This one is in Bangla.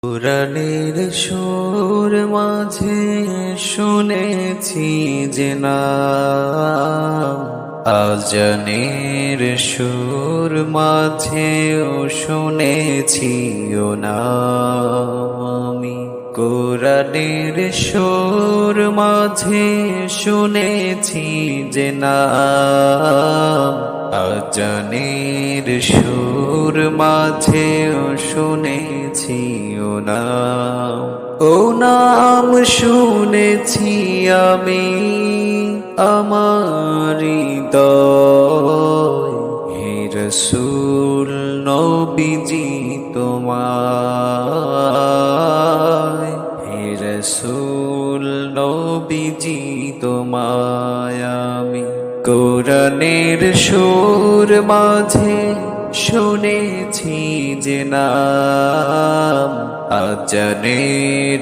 কুরআনের সুর মাঝে শুনেছি যে নাম, আজানের সুর মাঝেও শুনেছি ও নাম। আমি কুরআনের সুর মাঝে শুনেছি যে নাম, আজানের সুর মাঝেও শুনেছি ও নাম। ও নাম শুনেছি আমি আমার হৃদয়, হে রাসূল নবীজি তোমায়, হে রাসূল নবীজি তোমায় আমি কুরআনের সুর মাঝে শুনেছি যে নাম, আজানের